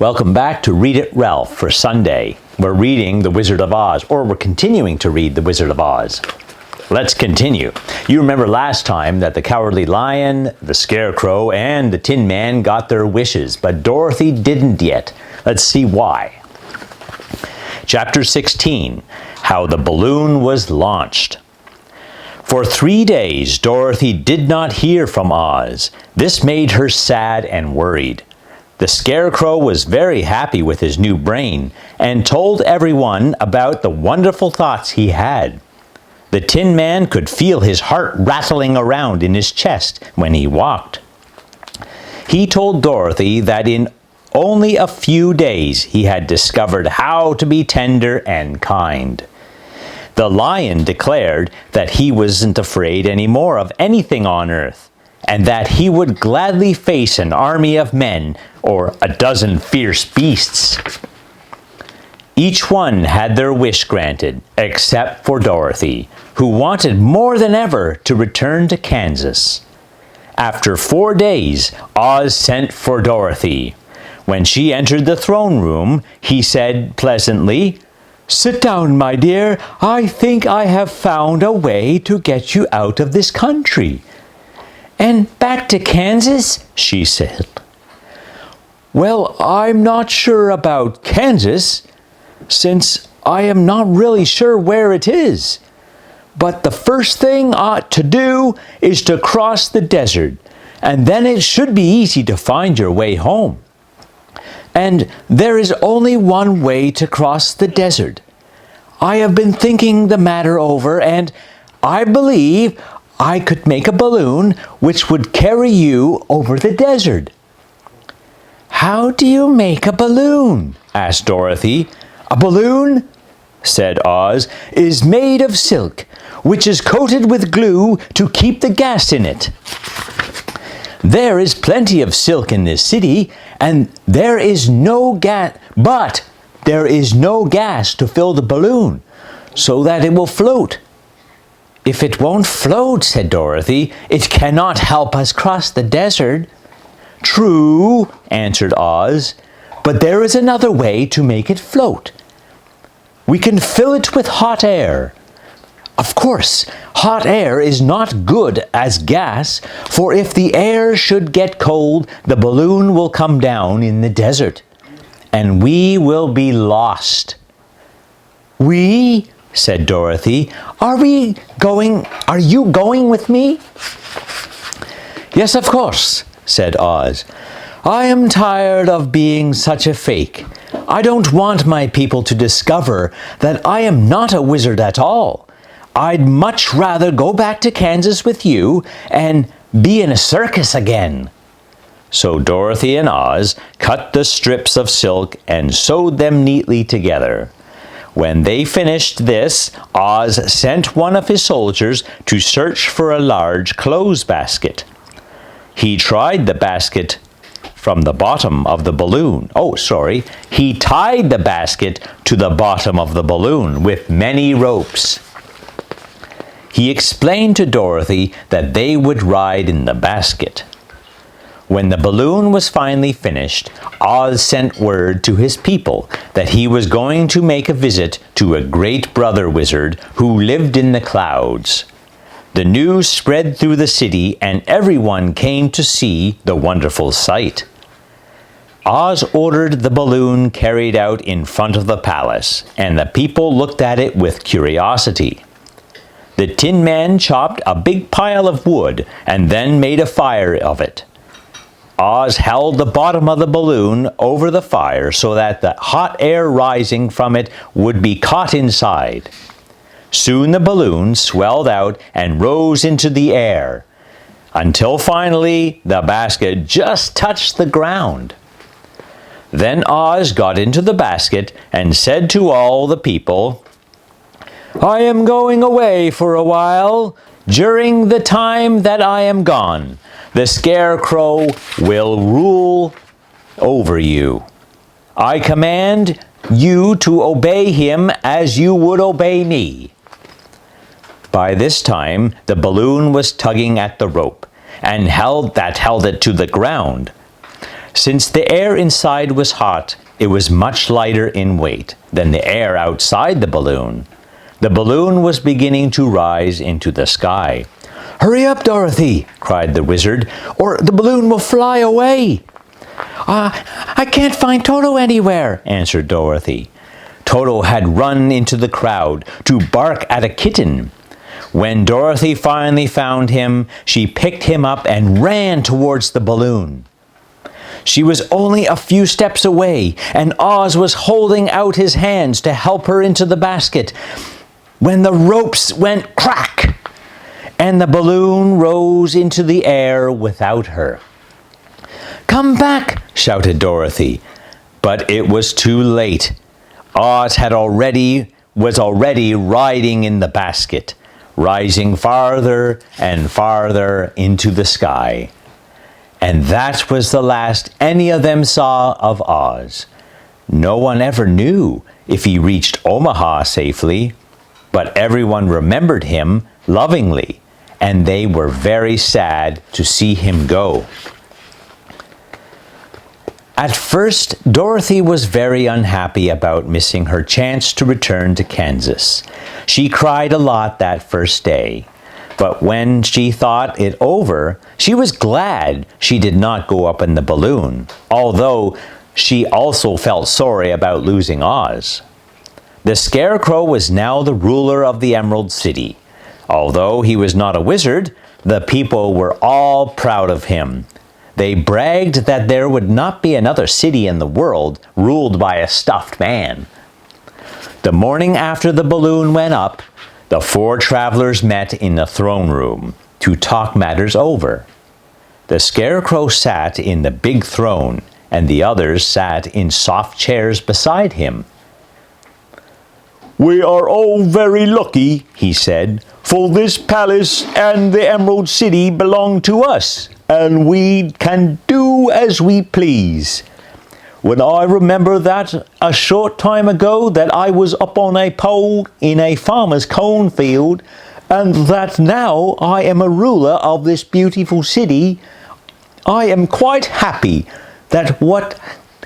Welcome back to Read It Ralph for Sunday. We're reading The Wizard of Oz, or we're continuing to read The Wizard of Oz. Let's continue. You remember last time that the Cowardly Lion, the Scarecrow, and the Tin Man got their wishes, but Dorothy didn't yet. Let's see why. Chapter 16, How the Balloon Was Launched. For 3 days, Dorothy did not hear from Oz. This made her sad and worried. The Scarecrow was very happy with his new brain and told everyone about the wonderful thoughts he had. The Tin Man could feel his heart rattling around in his chest when he walked. He told Dorothy that in only a few days he had discovered how to be tender and kind. The Lion declared that he wasn't afraid anymore of anything on earth, and that he would gladly face an army of men or a dozen fierce beasts. Each one had their wish granted, except for Dorothy, who wanted more than ever to return to Kansas. After 4 days, Oz sent for Dorothy. When she entered the throne room, he said pleasantly, "Sit down, my dear. I think I have found a way to get you out of this country." "And back to Kansas?" she said. "Well, I'm not sure about Kansas, since I am not really sure where it is. But the first thing ought to do is to cross the desert, and then it should be easy to find your way home. And there is only one way to cross the desert. I have been thinking the matter over, and I believe I could make a balloon which would carry you over the desert." "How do you make a balloon?" asked Dorothy. "A balloon," said Oz, "is made of silk, which is coated with glue to keep the gas in it. There is plenty of silk in this city, and there is no gas, but there is no gas to fill the balloon, so that it will float." "If it won't float," said Dorothy, "it cannot help us cross the desert." "True," answered Oz, "but there is another way to make it float. We can fill it with hot air. Of course, hot air is not good as gas, for if the air should get cold, the balloon will come down in the desert, and we will be lost." "We?" said Dorothy. Are you going with me?" "Yes, of course," said Oz. "I am tired of being such a fake. I don't want my people to discover that I am not a wizard at all. I'd much rather go back to Kansas with you and be in a circus again." So Dorothy and Oz cut the strips of silk and sewed them neatly together. When they finished this, Oz sent one of his soldiers to search for a large clothes basket. He tied the basket to the bottom of the balloon with many ropes. He explained to Dorothy that they would ride in the basket. When the balloon was finally finished, Oz sent word to his people that he was going to make a visit to a great brother wizard who lived in the clouds. The news spread through the city, and everyone came to see the wonderful sight. Oz ordered the balloon carried out in front of the palace, and the people looked at it with curiosity. The Tin Man chopped a big pile of wood and then made a fire of it. Oz held the bottom of the balloon over the fire so that the hot air rising from it would be caught inside. Soon the balloon swelled out and rose into the air, until finally the basket just touched the ground. Then Oz got into the basket and said to all the people, "I am going away for a while. During the time that I am gone, the Scarecrow will rule over you. I command you to obey him as you would obey me." By this time, the balloon was tugging at the rope and held it to the ground. Since the air inside was hot, it was much lighter in weight than the air outside the balloon. The balloon was beginning to rise into the sky. "Hurry up, Dorothy!" cried the wizard, "or the balloon will fly away." I can't find Toto anywhere," answered Dorothy. Toto had run into the crowd to bark at a kitten. When Dorothy finally found him, she picked him up and ran towards the balloon. She was only a few steps away, and Oz was holding out his hands to help her into the basket, when the ropes went crack, and the balloon rose into the air without her. "Come back!" shouted Dorothy, but it was too late. Oz was already riding in the basket, rising farther and farther into the sky. And that was the last any of them saw of Oz. No one ever knew if he reached Omaha safely, but everyone remembered him lovingly, and they were very sad to see him go. At first, Dorothy was very unhappy about missing her chance to return to Kansas. She cried a lot that first day. But when she thought it over, she was glad she did not go up in the balloon, although she also felt sorry about losing Oz. The Scarecrow was now the ruler of the Emerald City. Although he was not a wizard, the people were all proud of him. They bragged that there would not be another city in the world ruled by a stuffed man. The morning after the balloon went up, the four travelers met in the throne room to talk matters over. The Scarecrow sat in the big throne, and the others sat in soft chairs beside him. "We are all very lucky," he said, "for this palace and the Emerald City belong to us, and we can do as we please. When I remember that a short time ago that I was up on a pole in a farmer's cornfield, and that now I am a ruler of this beautiful city, I am quite happy that what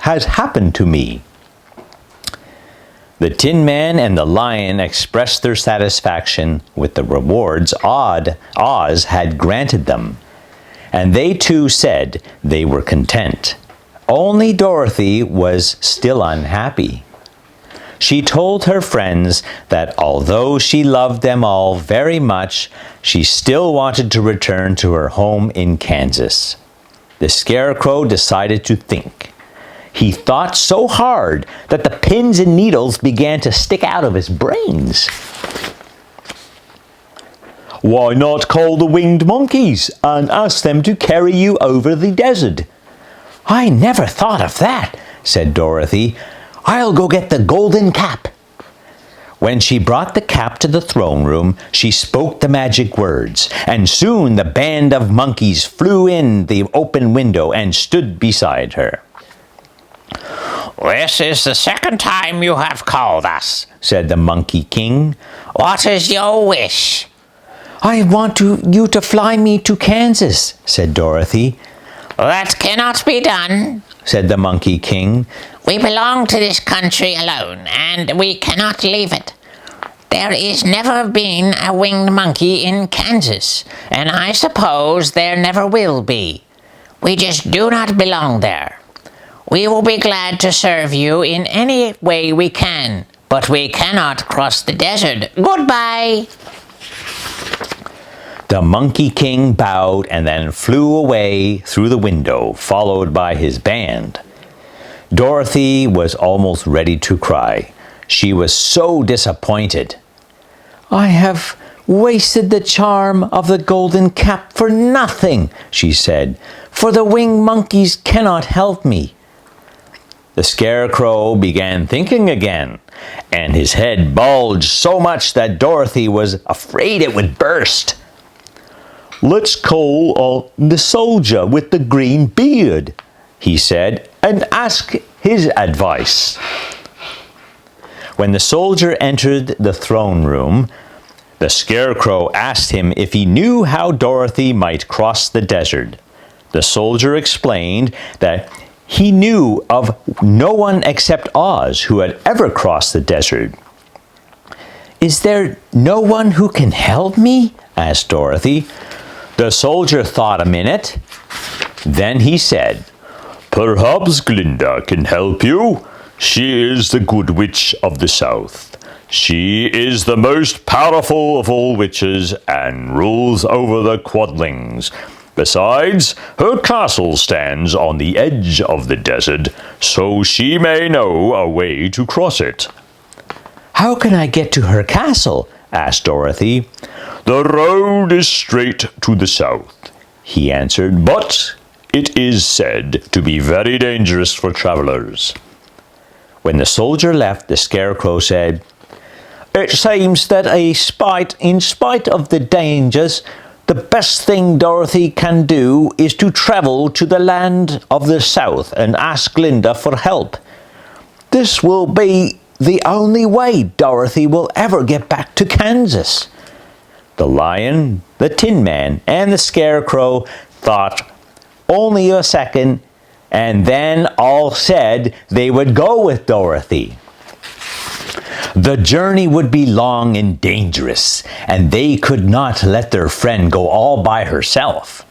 has happened to me." The Tin Man and the Lion expressed their satisfaction with the rewards Oz had granted them, and they too said they were content. Only Dorothy was still unhappy. She told her friends that although she loved them all very much, she still wanted to return to her home in Kansas. The Scarecrow decided to think. He thought so hard that the pins and needles began to stick out of his brains. "Why not call the winged monkeys and ask them to carry you over the desert?" "I never thought of that," said Dorothy. "I'll go get the golden cap." When she brought the cap to the throne room, she spoke the magic words, and soon the band of monkeys flew in the open window and stood beside her. "This is the second time you have called us," said the Monkey King. "What is your wish?" "I want you to fly me to Kansas," said Dorothy. "That cannot be done," said the Monkey King. "We belong to this country alone, and we cannot leave it. There is never been a winged monkey in Kansas, and I suppose there never will be. We just do not belong there. We will be glad to serve you in any way we can, but we cannot cross the desert. Goodbye." The Monkey King bowed and then flew away through the window, followed by his band. Dorothy was almost ready to cry. She was so disappointed. "I have wasted the charm of the golden cap for nothing," she said, "for the winged monkeys cannot help me." The Scarecrow began thinking again, and his head bulged so much that Dorothy was afraid it would burst. "Let's call the soldier with the green beard," he said, "and ask his advice." When the soldier entered the throne room, the Scarecrow asked him if he knew how Dorothy might cross the desert. The soldier explained that He knew of no one except Oz who had ever crossed the desert. "Is there no one who can help me?" asked Dorothy. The soldier thought a minute. Then he said, "Perhaps Glinda can help you. She is the Good Witch of the South. She is the most powerful of all witches and rules over the Quadlings. Besides, her castle stands on the edge of the desert, so she may know a way to cross it." "How can I get to her castle?" asked Dorothy. "The road is straight to the south," he answered, "but it is said to be very dangerous for travelers." When the soldier left, the Scarecrow said, "It seems that in spite of the dangers, the best thing Dorothy can do is to travel to the land of the South and ask Glinda for help. This will be the only way Dorothy will ever get back to Kansas." The Lion, the Tin Man, and the Scarecrow thought only a second, and then all said they would go with Dorothy. The journey would be long and dangerous, and they could not let their friend go all by herself.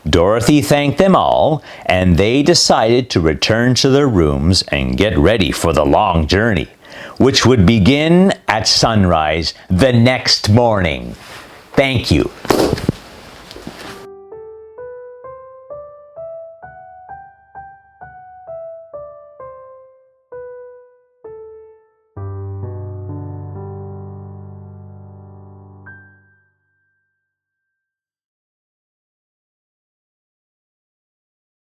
Dorothy thanked them all, and they decided to return to their rooms and get ready for the long journey, which would begin at sunrise the next morning. Thank you.